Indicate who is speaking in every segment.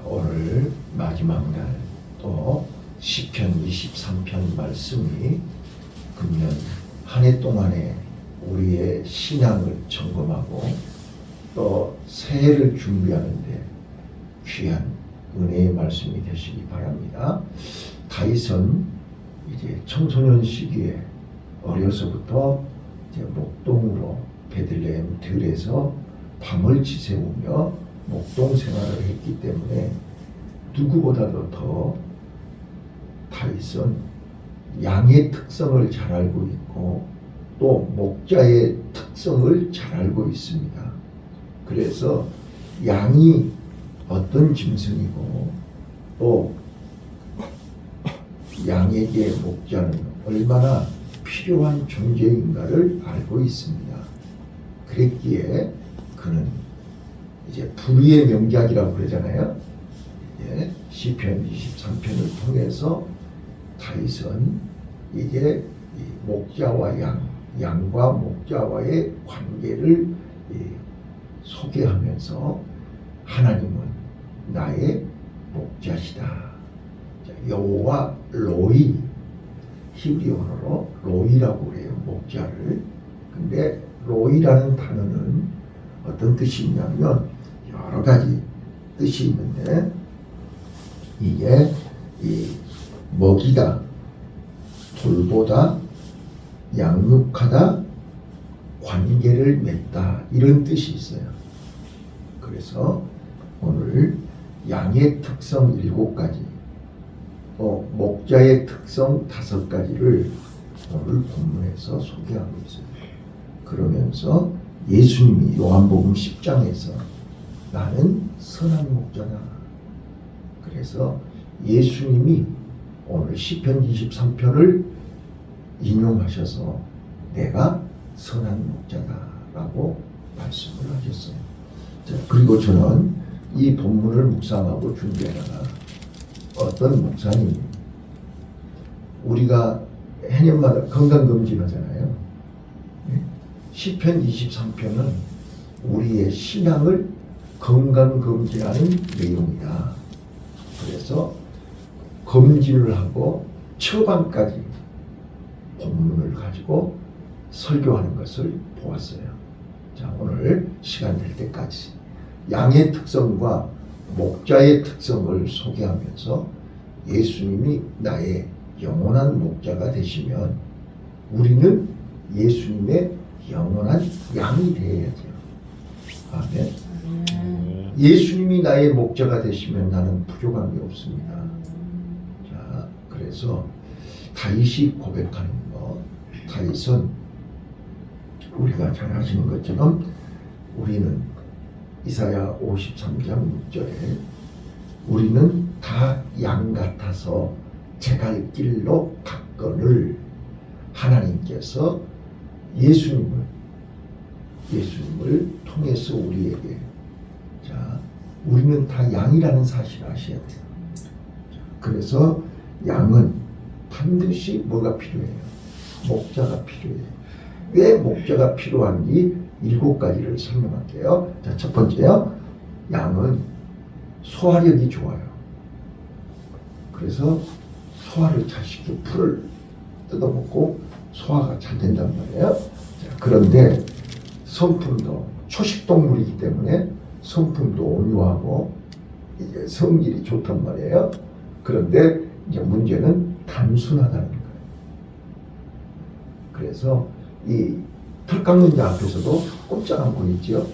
Speaker 1: 오늘 마지막 날 또 시편 23편 말씀이 금년 한 해 동안에 우리의 신앙을 점검하고 또 새해를 준비하는데 귀한 은혜의 말씀이 되시기 바랍니다. 다윗은 이제 청소년 시기에 어려서부터 이제 목동으로 베들레헴 들에서 밤을 지새우며 목동 생활을 했기 때문에 누구보다도 더 다윗은 양의 특성을 잘 알고 있고 또 목자의 특성을 잘 알고 있습니다. 그래서 양이 어떤 짐승이고 또 양에게 목자는 얼마나 필요한 존재인가를 알고 있습니다. 그랬기에 그는 이제 불의의 명작이라고 그러잖아요. 시편 23편을 통해서 다윗은 이제 목자와 양과 목자와의 관계를 소개하면서 하나님은 나의 목자시다. 여호와 로이, 히브리어로 로이라고 그래요. 목자를. 근데 로이라는 단어는 어떤 뜻이 있냐면 여러 가지 뜻이 있는데 이게 먹이다, 돌보다, 양육하다, 관계를 맺다 이런 뜻이 있어요. 그래서 오늘 양의 특성 7가지 또 목자의 특성 5가지를 오늘 본문에서 소개하고 있어요. 그러면서 예수님이 요한복음 10장에서 나는 선한 목자다. 그래서 예수님이 오늘 시편 23편을 인용하셔서 내가 선한 목자다라고 말씀을 하셨어요. 자, 그리고 저는 이 본문을 묵상하고 준비하다가 어떤 목사님이 우리가 해년마다 건강검진 하잖아요. 시편 23편은 우리의 신앙을 건강검진하는 내용이다. 그래서 검진을 하고 처방까지 본문을 가지고 설교하는 것을 보았어요. 자, 오늘 시간 될 때까지 양의 특성과 목자의 특성을 소개하면서 예수님이 나의 영원한 목자가 되시면 우리는 예수님의 영원한 양이 되어야죠. 아멘. 예수님이 나의 목자가 되시면 나는 부족함이 없습니다. 자, 그래서 다윗이 고백하는 것, 다윗은 우리가 잘 아시는 것처럼 우리는 이사야 53장 6절에 우리는 다 양 같아서 제 갈 길로 갔거늘 하나님께서 예수님을 통해서 우리에게 자, 우리는 다 양이라는 사실을 아셔야 돼요. 그래서 양은 반드시 뭐가 필요해요? 목자가 필요해요. 왜 목자가 필요한지 7가지를 설명할게요. 자, 첫 번째요. 양은 소화력이 좋아요. 그래서 소화를 잘 시켜 풀을 뜯어먹고 소화가 잘 된단 말이에요. 자, 그런데 성품도 초식동물이기 때문에 성품도 온유하고 이제 성질이 좋단 말이에요. 그런데 이제 문제는 단순하다는 거예요. 그래서 이 털 깎는 자 앞에서도 꼼짝 않고 있죠.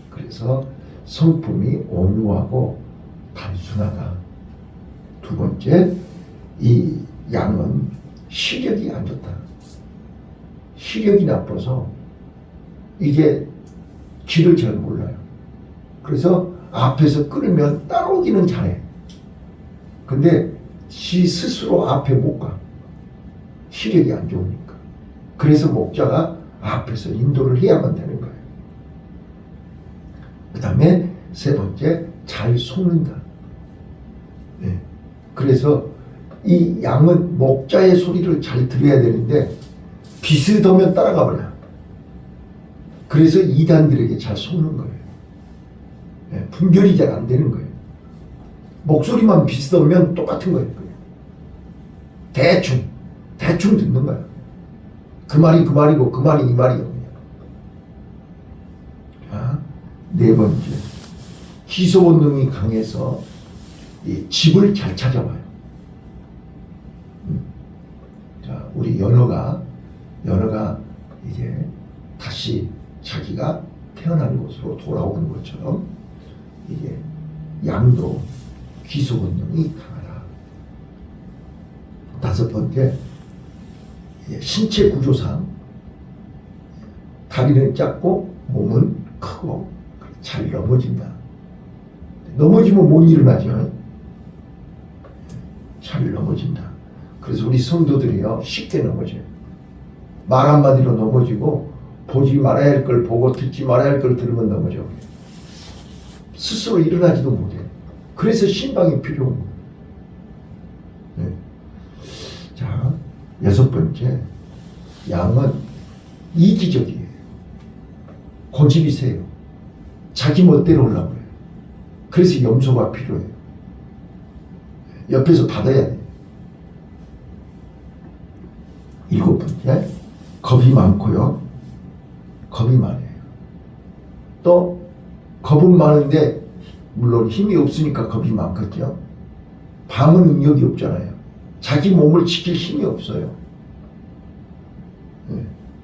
Speaker 1: 그래서 성품이 온유하고 단순하다. 두 번째, 이 양은 시력이 안 좋다. 시력이 나빠서 이게 길을 잘 몰라요. 그래서 앞에서 끌면 따라오기는 잘해. 근데 지 스스로 앞에 못 가. 시력이 안 좋으니까. 그래서 목자가 앞에서 인도를 해야만 되는 거예요. 그 다음에 세 번째, 잘 속는다. 네. 그래서 이 양은 목자의 소리를 잘 들어야 되는데 비스듬하면 따라가 버려요. 그래서 이단들에게 잘 속는 거예요. 분별이 잘 안 되는 거예요. 목소리만 비슷하면 똑같은 거예요. 대충 듣는 거예요. 그 말이 그 말이고 그 말이 이 말이요. 자, 네 번째, 기소 본능이 강해서 이 집을 잘 찾아와요. 자, 우리 연어가 이제 다시 자기가 태어난 곳으로 돌아오는 것처럼 이게 양도 기소 본능이 강하다. 다섯 번째, 신체 구조상 다리는 작고 몸은 크고 잘 넘어진다. 넘어지면 못 일어나죠. 잘 넘어진다. 그래서 우리 성도들이요, 쉽게 넘어져요. 말 한마디로 넘어지고, 보지 말아야 할 걸 보고 듣지 말아야 할 걸 들으면 넘어져. 스스로 일어나지도 못해. 그래서 신방이 필요한 거예요. 네. 자, 여섯 번째, 양은 이기적이에요. 고집이 세요. 자기 멋대로 하려고 해요. 그래서 염소가 필요해요. 옆에서 받아야 돼요. 일곱 번째, 겁이 많고요. 겁이 많아요. 또 겁은 많은데 물론 힘이 없으니까 겁이 많겠죠. 방어 능력이 없잖아요. 자기 몸을 지킬 힘이 없어요.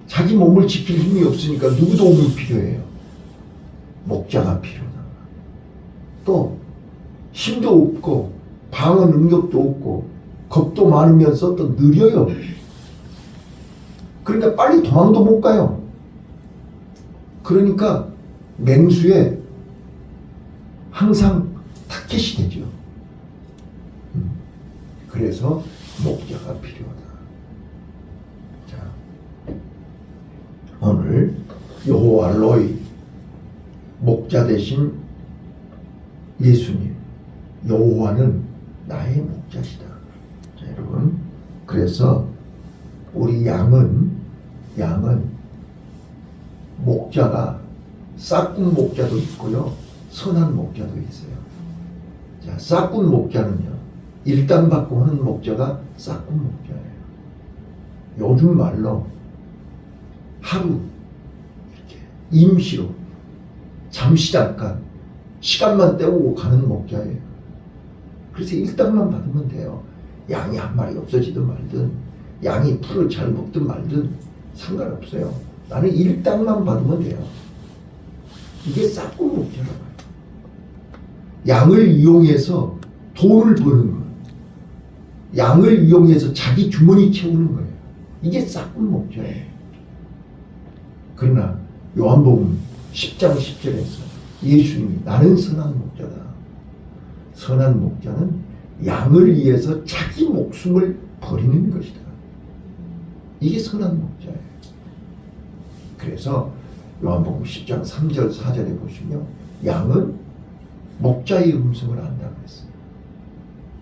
Speaker 1: 자기 몸을 지킬 힘이 없으니까 누구 도움이 필요해요? 목자가 필요하다. 또 힘도 없고 방어 능력도 없고 겁도 많으면서 또 느려요. 그러니까 빨리 도망도 못 가요. 그러니까 맹수에 항상 타켓이 되죠. 그래서 목자가 필요하다. 자, 오늘 여호와 로이, 목자 대신 예수님, 여호와는 나의 목자시다. 자, 여러분, 그래서 우리 양은 목자가 싹군 목자도 있고요, 선한 목자도 있어요. 자, 싹군 목자는요, 일당받고 하는 목자가 싹군 목자예요. 요즘 말로 하루 이렇게 임시로 잠시 잠깐 시간만 때우고 가는 목자예요. 그래서 일당만 받으면 돼요. 양이 한 마리 없어지든 말든, 양이 풀을 잘 먹든 말든 상관없어요. 나는 일당만 받으면 돼요. 이게 싹군 목자라고 해요. 양을 이용해서 돈을 버는 거예요. 양을 이용해서 자기 주머니 채우는 거예요. 이게 싹군 목자예요. 그러나 요한복음 10장 10절에서 예수님이 나는 선한 목자다. 선한 목자는 양을 위해서 자기 목숨을 버리는 것이다. 이게 선한 목자예요. 그래서 요한복음 10장 3절 4절에 보시면 양은 목자의 음성을 안다고 했어요.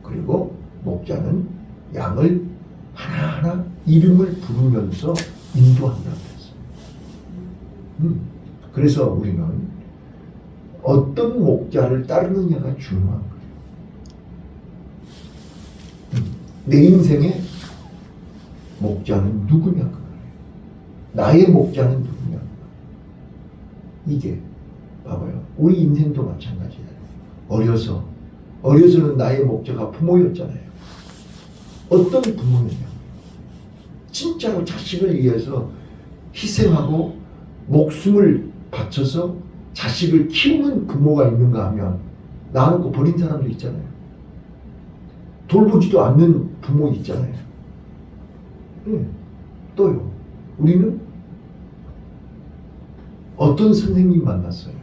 Speaker 1: 그리고 목자는 양을 하나하나 이름을 부르면서 인도한다고 했어요. 그래서 우리는 어떤 목자를 따르느냐가 중요한 거예요. 내 인생의 목자는 누구냐? 나의 목자는 누구냐? 이게 봐봐요. 우리 인생도 마찬가지예요. 어려서는 나의 목자가 부모였잖아요. 어떤 부모느냐? 진짜로 자식을 위해서 희생하고 목숨을 바쳐서 자식을 키우는 부모가 있는가 하면 놔놓고 버린 사람도 있잖아요. 돌보지도 않는 부모 있잖아요. 또요. 우리는 어떤 선생님 만났어요?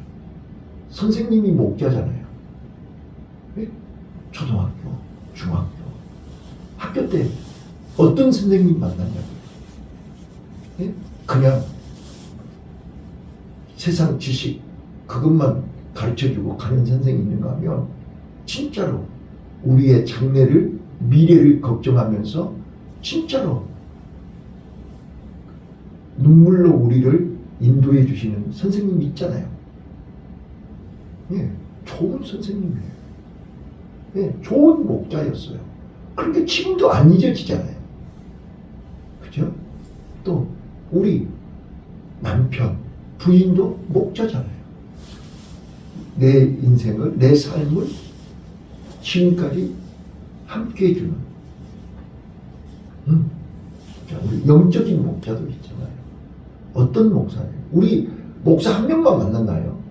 Speaker 1: 선생님이 목자잖아요. 초등학교, 중학교, 학교 때 어떤 선생님 만났냐고요? 그냥 세상 지식 그것만 가르쳐주고 가는 선생님이 있는가 하면 진짜로 우리의 장래를, 미래를 걱정하면서 진짜로 눈물로 우리를 인도해 주시는 선생님이 있잖아요. 좋은 선생님이에요. 네, 좋은 목자였어요. 그런데 지금도 안 잊어지잖아요. 그죠? 또 우리 남편, 부인도 목자잖아요. 내 인생을, 내 삶을 지금까지 함께 해주는 우리 영적인 목자도 있잖아요. 어떤 목사예요? 우리 목사 한 명만 만났나요?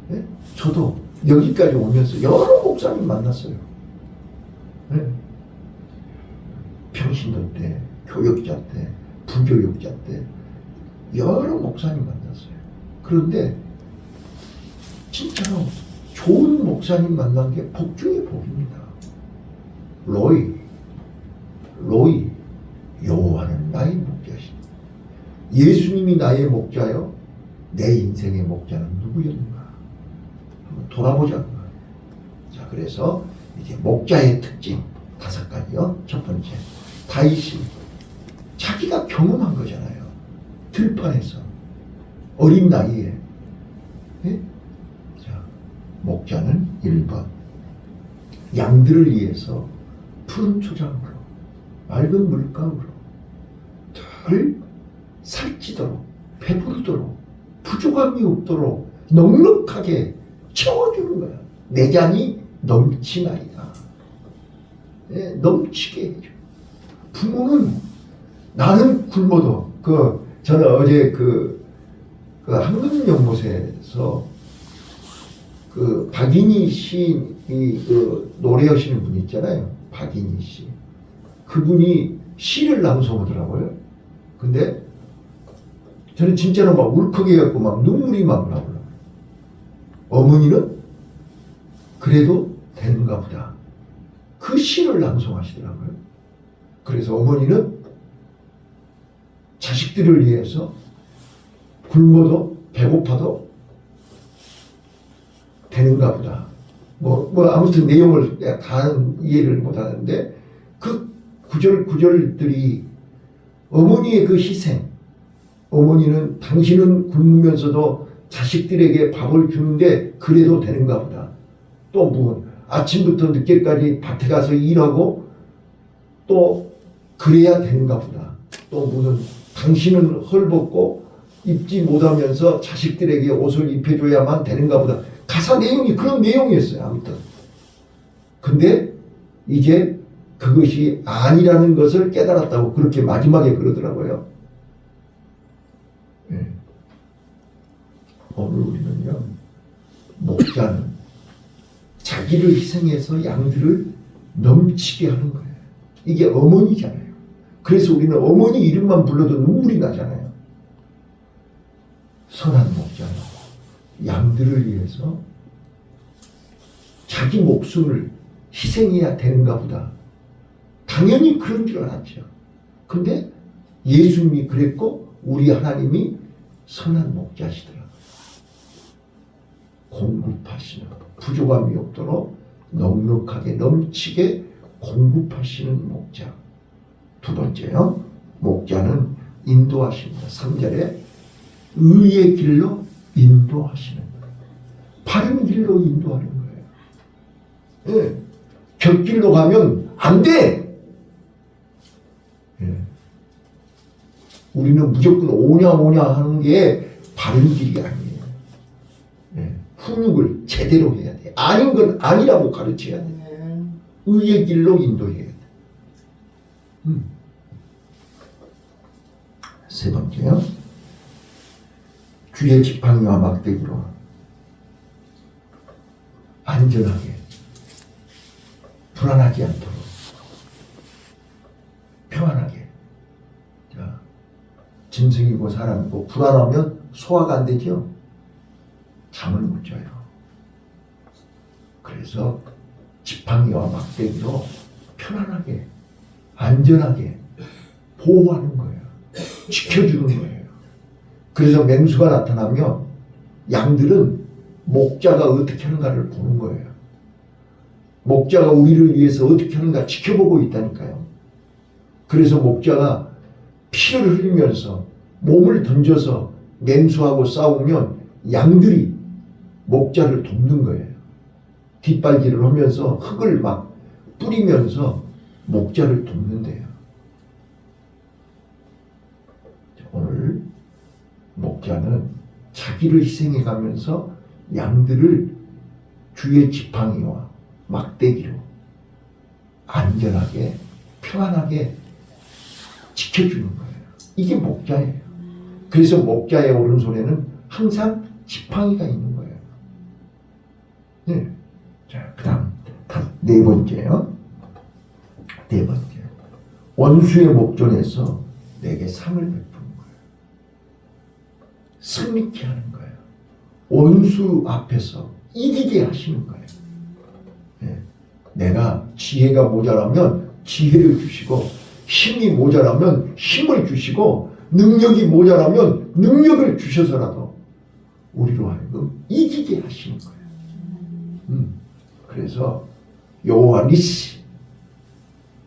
Speaker 1: 네? 저도 여기까지 오면서 여러 목사님 만났어요. 네? 평신도 때, 교역자 때, 부교역자 때 여러 목사님 만났어요. 그런데 진짜로 좋은 목사님 만난 게 복 중의 복입니다. 로이, 여호와는 나의 목자시니 예수님이 나의 목자요 내 인생의 목자는 누구였는가 한번 돌아보자고. 자, 그래서 이제 목자의 특징 5가지요. 첫 번째, 다윗이 자기가 경험한 거잖아요. 들판에서 어린 나이에. 네? 자, 목자는 1번 양들을 위해서 푸른 초장으로 맑은 물가으로 덜 살찌도록 배부르도록 부족함이 없도록 넉넉하게 채워주는 거야. 내 잔이 넘치나이다. 네, 넘치게 해줘. 부모는 나는 굶어도 저는 어제 한국연못에서 박인희 시인이 노래하시는 분 있잖아요. 박인희 씨. 그분이 시를 낭송하더라고요. 근데 저는 진짜로 막 울컥해 갖고 막 눈물이 막 나오더라고요. 어머니는 그래도 되는가 보다. 그 시를 낭송하시더라고요. 그래서 어머니는 자식들을 위해서 굶어도 배고파도 되는가 보다. 아무튼 내용을 내가 다 이해를 못 하는데 그 구절들이 어머니의 그 희생, 어머니는 당신은 굶으면서도 자식들에게 밥을 주는데 그래도 되는가 보다. 또 아침부터 늦게까지 밭에 가서 일하고 또 그래야 되는가 보다. 또 당신은 헐벗고 입지 못하면서 자식들에게 옷을 입혀줘야만 되는가 보다. 가사 내용이 그런 내용이었어요. 아무튼. 근데 이제 그것이 아니라는 것을 깨달았다고 그렇게 마지막에 그러더라고요. 네. 오늘 우리는요, 목자는 자기를 희생해서 양들을 넘치게 하는 거예요. 이게 어머니잖아요. 그래서 우리는 어머니 이름만 불러도 눈물이 나잖아요. 선한 목자는 양들을 위해서 자기 목숨을 희생해야 되는가 보다. 당연히 그런 줄 알았죠. 근데 예수님이 그랬고 우리 하나님이 선한 목자시더라고요. 공급하시는, 부족함이 없도록 넉넉하게 넘치게 공급하시는 목자. 두 번째요, 목자는 인도하십니다. 3절에 의의 길로 인도하시는 거예요. 바른 길로 인도하는 거예요. 네. 곁길로 가면 안 돼. 네. 우리는 무조건 오냐 하는 게 바른 길이 아니에요. 네. 훈육을 제대로 해야 돼. 아닌 건 아니라고 가르쳐야 돼. 의의 길로 인도해야 돼. 세 번째요, 주의 지팡이와 막대기로 안전하게 불안하지 않도록 평안하게. 자, 짐승이고 사람이고 불안하면 소화가 안 되죠. 잠을 못 자요. 그래서 지팡이와 막대기로 편안하게 안전하게 보호하는 거예요. 지켜주는 거예요. 그래서 맹수가 나타나면 양들은 목자가 어떻게 하는가를 보는 거예요. 목자가 우리를 위해서 어떻게 하는가 지켜보고 있다니까요. 그래서 목자가 피를 흘리면서 몸을 던져서 맹수하고 싸우면 양들이 목자를 돕는 거예요. 뒷발질을 하면서 흙을 막 뿌리면서 목자를 돕는데요. 오늘 목자는 자기를 희생해 가면서 양들을 주의 지팡이와 막대기로 안전하게 평안하게 지켜주는 거예요. 이게 목자예요. 그래서 목자의 오른손에는 항상 지팡이가 있는 거예요. 네. 자, 그 다음 네 번째요. 네 번째. 원수의 목전에서 내게 상을 베푸는 거예요. 승리케 하는 거예요. 원수 앞에서 이기게 하시는 거예요. 네. 내가 지혜가 모자라면 지혜를 주시고, 힘이 모자라면 힘을 주시고, 능력이 모자라면 능력을 주셔서라도 우리로 하여금 이기게 하시는 거예요. 그래서 여호와 니시,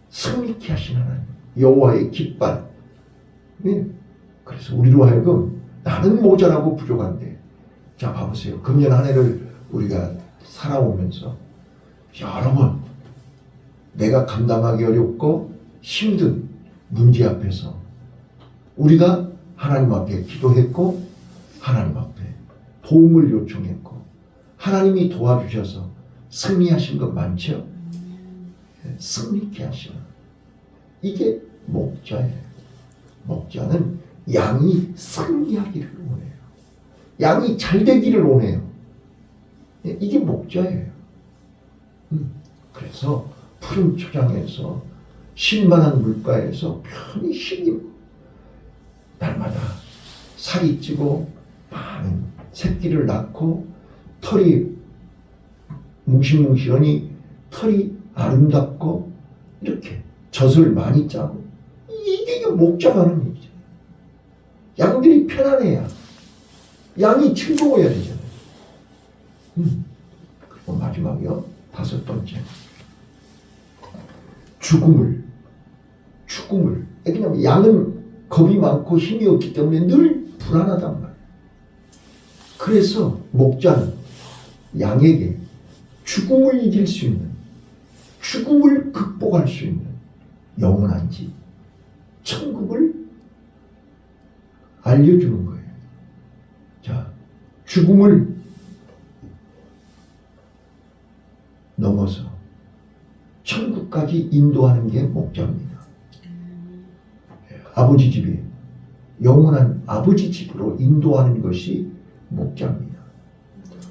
Speaker 1: 승리케 하신 하나님, 여호와의 깃발. 네. 그래서 우리로 하여금 나는 모자라고 부족한데, 자 봐보세요. 금년 한 해를 우리가 살아오면서 여러 번 내가 감당하기 어렵고 힘든 문제 앞에서 우리가 하나님 앞에 기도했고, 하나님 앞에 도움을 요청했고, 하나님이 도와주셔서 승리하신 것 많죠? 승리케 하시는, 이게 목자예요. 목자는 양이 승리하기를 원해요. 양이 잘 되기를 원해요. 이게 목자예요. 그래서 푸른 초장에서 쉴만한 물가에서 편히 쉬고, 날마다 살이 찌고 많은 새끼를 낳고 털이 뭉실뭉실하니 털이 아름답고 이렇게 젖을 많이 짜고, 이게 목자가 하는 일이죠. 양들이 편안해야 양이 즐거워야 되잖아요. 그리고 마지막이요. 다섯 번째. 죽음을. 왜냐면 양은 겁이 많고 힘이 없기 때문에 늘 불안하단 말이에요. 그래서 목자는 양에게 죽음을 이길 수 있는, 죽음을 극복할 수 있는 영원한 집, 천국을 알려주는 거예요. 자, 죽음을 넘어서 천국까지 인도하는 게 목자입니다. 아버지 집이, 영원한 아버지 집으로 인도하는 것이 목자입니다.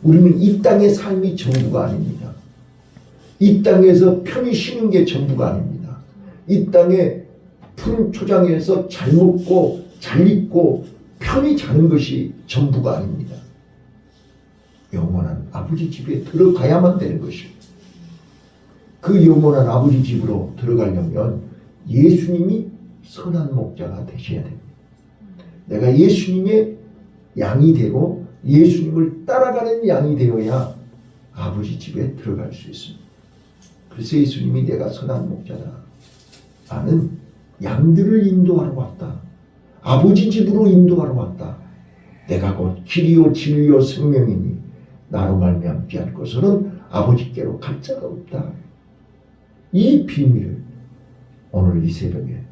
Speaker 1: 우리는 이 땅의 삶이 전부가 아닙니다. 이 땅에서 편히 쉬는 게 전부가 아닙니다. 이 땅의 푸른 초장에서 잘 먹고 잘 입고 편히 자는 것이 전부가 아닙니다. 영원한 아버지 집에 들어가야만 되는 것입니다. 그 영원한 아버지 집으로 들어가려면 예수님이 선한 목자가 되셔야 됩니다. 내가 예수님의 양이 되고 예수님을 따라가는 양이 되어야 아버지 집에 들어갈 수 있습니다. 그래서 예수님이 내가 선한 목자다, 나는 양들을 인도하러 왔다, 아버지 집으로 인도하러 왔다, 내가 곧 길이요 진리요 생명이니 나로 말미암지 않고서는 아버지께로 갈 자가 없다. 이 비밀을 오늘 이 새벽에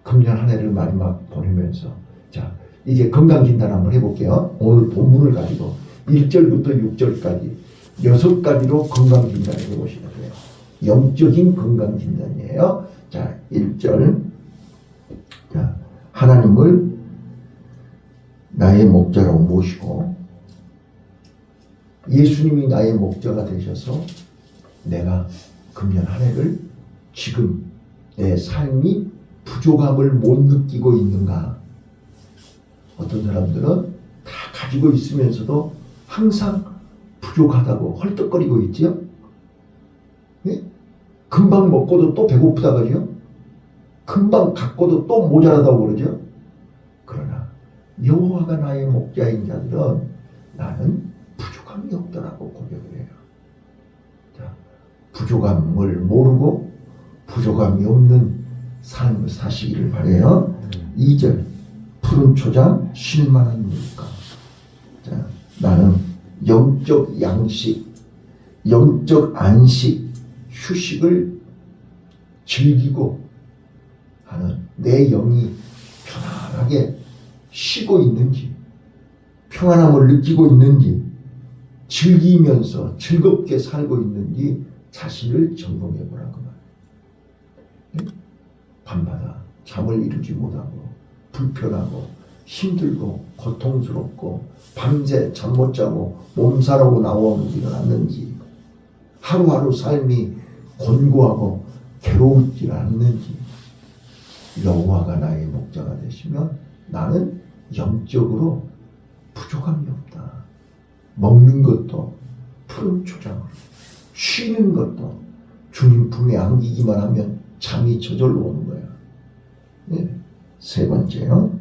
Speaker 1: 금년 한 해를 마지막 보내면서, 자 이제 건강진단 한번 해볼게요. 오늘 본문을 가지고 1절부터 6절까지 6가지로 건강진단을 해보시면 돼요. 영적인 건강진단이에요. 자 1절, 자 하나님을 나의 목자라고 모시고 예수님이 나의 목자가 되셔서 내가 금년 한 해를 지금 내 삶이 부족함을 못 느끼고 있는가? 어떤 사람들은 다 가지고 있으면서도 항상 부족하다고 헐떡거리고 있죠. 네? 금방 먹고도 또 배고프다 그러죠. 금방 갖고도 또 모자라다고 그러죠. 그러나 여호와가 나의 목자인 자들은 나는 부족함이 없더라고 고백을 해요. 자, 부족함을 모르고 부족함이 없는 삶을 사시기를 바라요. 2절, 푸른 초장 쉴만한 물가. 자, 나는 영적 양식, 영적 안식, 휴식을 즐기고 하는 내 영이 편안하게 쉬고 있는지, 평안함을 느끼고 있는지, 즐기면서 즐겁게 살고 있는지 자신을 점검해 보라고 말이에요. 밤마다 잠을 이루지 못하고 불편하고 힘들고 고통스럽고 밤새 잠 못 자고 몸살하고 나오는 일은 않는지, 하루하루 삶이 곤고하고 괴로울지 않는지. 여호와가 나의 목자가 되시면 나는 영적으로 부족함이 없다. 먹는 것도 푸른 초장으로, 쉬는 것도 주님 품에 안기기만 하면 잠이 저절로 오는 거야. 네. 세 번째요.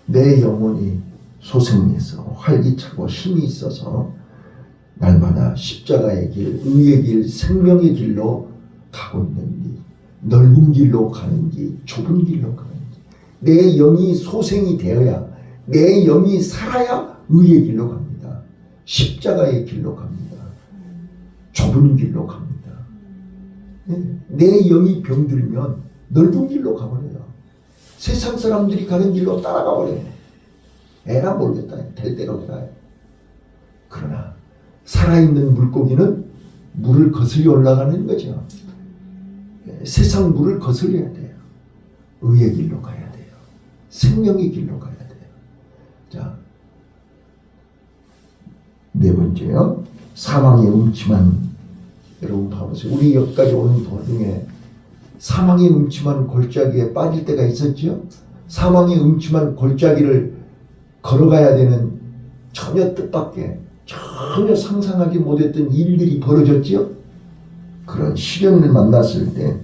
Speaker 1: 내 영혼이 소생해서 활기차고 힘이 있어서 날마다 십자가의 길, 의의 길, 생명의 길로 가고 있는지, 넓은 길로 가는지 좁은 길로 가는지, 내 영이 소생이 되어야, 내 영이 살아야 의의 길로 갑니다. 십자가의 길로 갑니다. 좁은 길로 갑니다. 내 영이 병들면 넓은 길로 가버려요. 세상 사람들이 가는 길로 따라가 버려요. 에라 모르겠다. 될 대로 가요. 그러나 살아있는 물고기는 물을 거슬려 올라가는 거죠. 세상 물을 거슬려야 돼요. 의의 길로 가야 돼요. 생명의 길로 가야 돼요. 자, 네 번째요. 사망의 음침한, 여러분 봐보세요. 우리 여기까지 오는 도중에 사망의 음침한 골짜기에 빠질 때가 있었죠. 사망의 음침한 골짜기를 걸어가야 되는 전혀 뜻밖의, 전혀 상상하지 못했던 일들이 벌어졌지요. 그런 시련을 만났을 때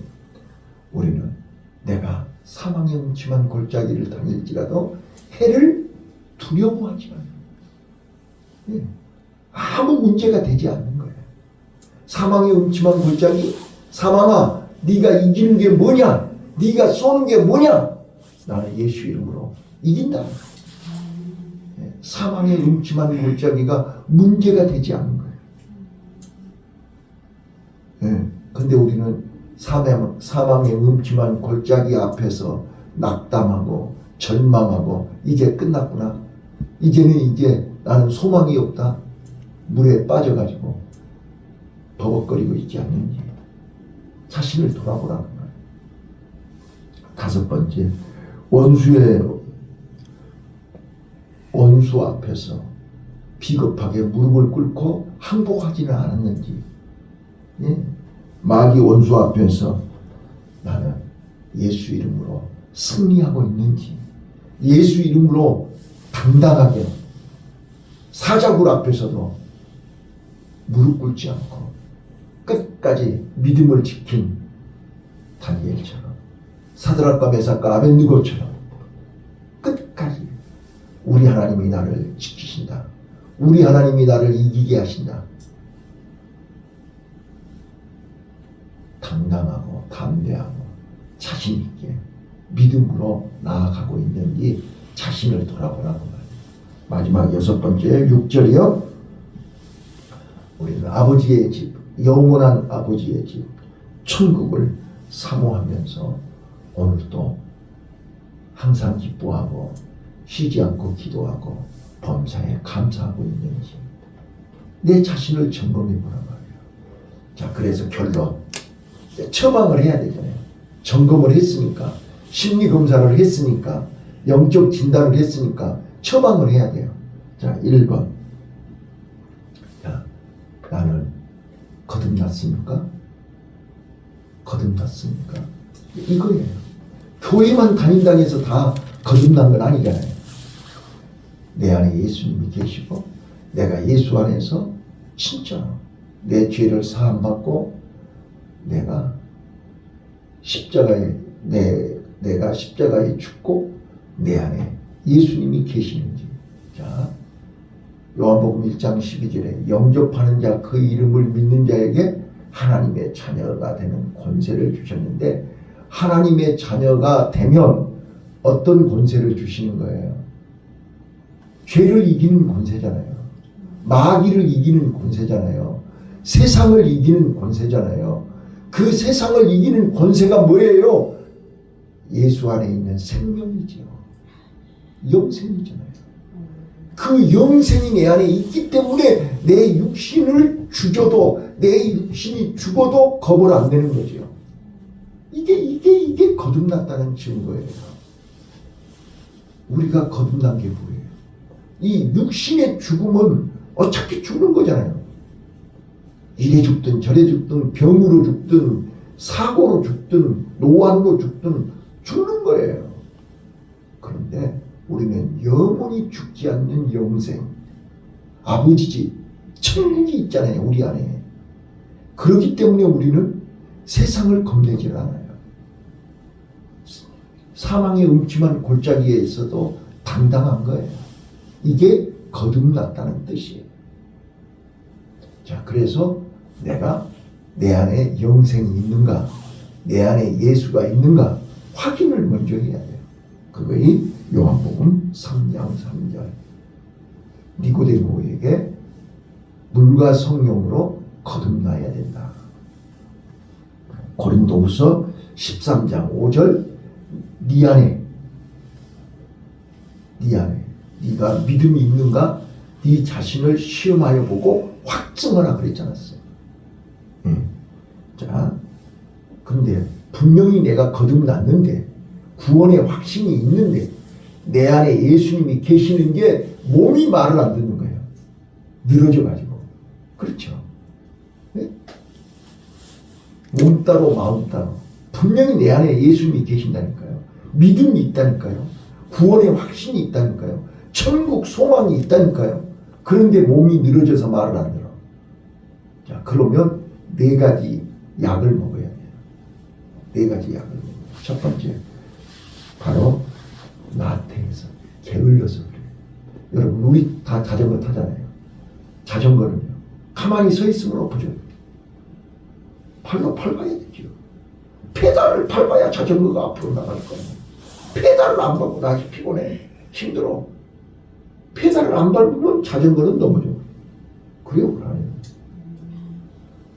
Speaker 1: 우리는 내가 사망의 음침한 골짜기를 다닐지라도 해를 두려워하지 않아요. 아무 문제가 되지 않는 거예요. 사망의 음침한 골짜기, 사망아 네가 이기는 게 뭐냐, 네가 쏘는 게 뭐냐, 나는 예수 이름으로 이긴다. 사망의 음침한 골짜기가 문제가 되지 않는 거예요. 근데 우리는 사망의 음침한 골짜기 앞에서 낙담하고 절망하고 이제 끝났구나, 이제 나는 소망이 없다, 물에 빠져가지고 버벅거리고 있지 않는지 자신을 돌아보라는 거예요. 다섯 번째, 원수 앞에서 비겁하게 무릎을 꿇고 항복하지는 않았는지, 마귀 원수 앞에서 나는 예수 이름으로 승리하고 있는지, 예수 이름으로 당당하게 사자굴 앞에서도 무릎 꿇지 않고 끝까지 믿음을 지킨 다니엘처럼, 사드락과 메삭과 아벳느고처럼 끝까지 우리 하나님이 나를 지키신다, 우리 하나님이 나를 이기게 하신다, 당당하고 담대하고 자신 있게 믿음으로 나아가고 있는지 자신을 돌아보라고 말이에요. 마지막 여섯 번째 6절이요. 우리는 아버지의 집, 영원한 아버지의 집, 천국을 사모하면서 오늘도 항상 기뻐하고 쉬지 않고 기도하고 범사에 감사하고 있는지 내 자신을 점검해 보란 말이에요. 자, 그래서 결론, 처방을 해야 되잖아요. 점검을 했으니까, 심리검사를 했으니까, 영적 진단을 했으니까 처방을 해야 돼요. 자, 1번. 야, 나는 거듭났습니까? 거듭났습니까? 이거예요. 교회만 다닌다고 해서 다 거듭난 건 아니잖아요. 내 안에 예수님이 계시고 내가 예수 안에서 진짜 내 죄를 사함받고 내가 내가 십자가에 죽고 내 안에 예수님이 계시는지. 자, 요한복음 1장 12절에 영접하는 자 그 이름을 믿는 자에게 하나님의 자녀가 되는 권세를 주셨는데, 하나님의 자녀가 되면 어떤 권세를 주시는 거예요? 죄를 이기는 권세잖아요. 마귀를 이기는 권세잖아요. 세상을 이기는 권세잖아요. 그 세상을 이기는 권세가 뭐예요? 예수 안에 있는 생명이죠. 영생이잖아요. 그 영생이 내 안에 있기 때문에 내 육신을 죽여도, 내 육신이 죽어도 겁을 안 내는 거죠. 이게 거듭났다는 증거예요. 우리가 거듭난 게 뭐예요? 이 육신의 죽음은 어차피 죽는 거잖아요. 이래 죽든 저래 죽든 병으로 죽든 사고로 죽든 노안으로 죽든 죽는 거예요. 그런데 우리는 영원히 죽지 않는 영생, 아버지 집, 천국이 있잖아요. 우리 안에. 그렇기 때문에 우리는 세상을 겁내질 않아요. 사망의 음침한 골짜기에 있어도 당당한 거예요. 이게 거듭났다는 뜻이에요. 자, 그래서 내가 내 안에 영생이 있는가, 내 안에 예수가 있는가 확인을 먼저 해야 돼요. 그거이 요한복음 3장 3절. 니고데모에게 물과 성령으로 거듭나야 된다. 고린도후서 13장 5절. 네 안에 네가 믿음이 있는가? 네 자신을 시험하여 보고 확증하라 그랬지 않았어요? 자, 근데 분명히 내가 거듭났는데, 구원의 확신이 있는데 내 안에 예수님이 계시는 게 몸이 말을 안 듣는 거예요. 늘어져가지고. 그렇죠? 네? 몸 따로 마음 따로. 분명히 내 안에 예수님이 계신다니까요. 믿음이 있다니까요. 구원의 확신이 있다니까요. 천국 소망이 있다니까요. 그런데 몸이 늘어져서 말을 안 들어. 자, 그러면 4가지 약을 먹어야 돼요. 4가지 약을 먹어요. 첫 번째, 바로 나태해서, 게을러서 그래요. 여러분, 우리 다 자전거 타잖아요. 자전거는요, 가만히 서 있으면 엎어져요. 팔로 밟아야 되죠. 페달을 밟아야 자전거가 앞으로 나갈 거예요. 페달을 안 밟고 다시 피곤해. 힘들어. 페달을 안 밟으면 자전거는 넘어져. 그래요, 그래요.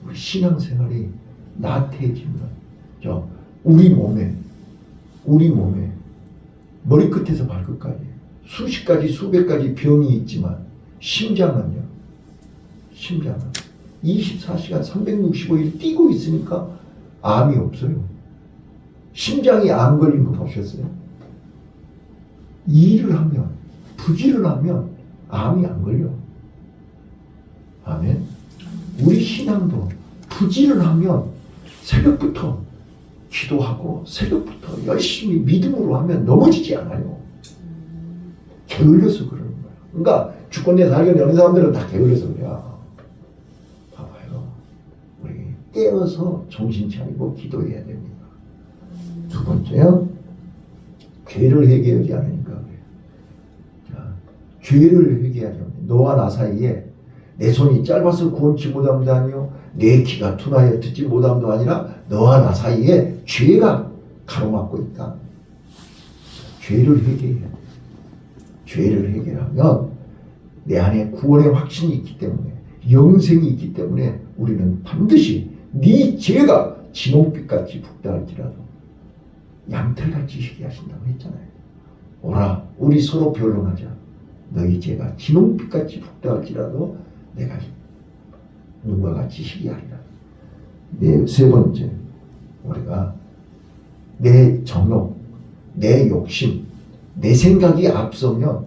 Speaker 1: 우리 신앙생활이 나태해지면, 우리 몸에 머리끝에서 발끝까지 수십 가지 수백 가지 병이 있지만 심장은 24시간 365일 뛰고 있으니까 암이 없어요. 심장이 암 걸린 거 보셨어요? 일을 하면, 부지런하면 암이 안 걸려. 아멘. 우리 신앙도 부지런하면, 새벽부터 기도하고 새벽부터 열심히 믿음으로 하면 넘어지지 않아요. 게을러서 그러는 거야. 그러니까 주권에 살게 어느 사람들은 다 게을러서 그래요. 봐봐요. 우리 깨어서 정신 차리고 기도해야 됩니다. 두 번째요, 죄를 회개하지 않으니까 그래요. 자, 죄를 회개하지 않으니까. 너와 나 사이에 내 손이 짧아서 구원치 못함도 아니요, 내 귀가 둔하여 듣지 못함도 아니라 너와 나 사이에 죄가 가로막고 있다. 죄를 회개해야 돼. 죄를 해결하면 내 안에 구원의 확신이 있기 때문에, 영생이 있기 때문에 우리는 반드시 네 죄가 진홍빛같이 붓다할지라도 양털같이 희게 하신다고 했잖아요. 오라, 우리 서로 변론하자. 너희 죄가 진홍빛같이 붓다할지라도 내가 눈과 같이 희게 하리라. 세 번째, 우리가 내 정욕, 내 욕심, 내 생각이 앞서면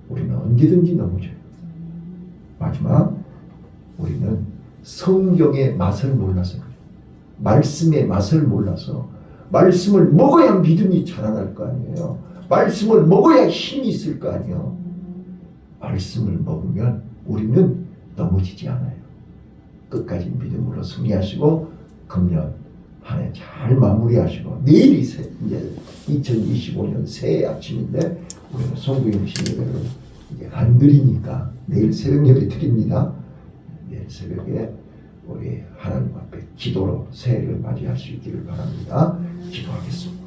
Speaker 1: 우리는 언제든지 넘어져요. 마지막, 우리는 성경의 맛을 몰라서 그래요. 말씀의 맛을 몰라서. 말씀을 먹어야 믿음이 자라날 거 아니에요. 말씀을 먹어야 힘이 있을 거 아니에요. 말씀을 먹으면 우리는 넘어지지 않아요. 끝까지 믿음으로 승리하시고 금년 한 해 잘 마무리하시고, 내일이 이제 2025년 새해 아침인데 우리는 송구영신 예배를 이제 안 드리니까 내일 새벽 예배 드립니다. 내일 새벽에 우리 하나님 앞에 기도로 새해를 맞이할 수 있기를 바랍니다. 기도하겠습니다.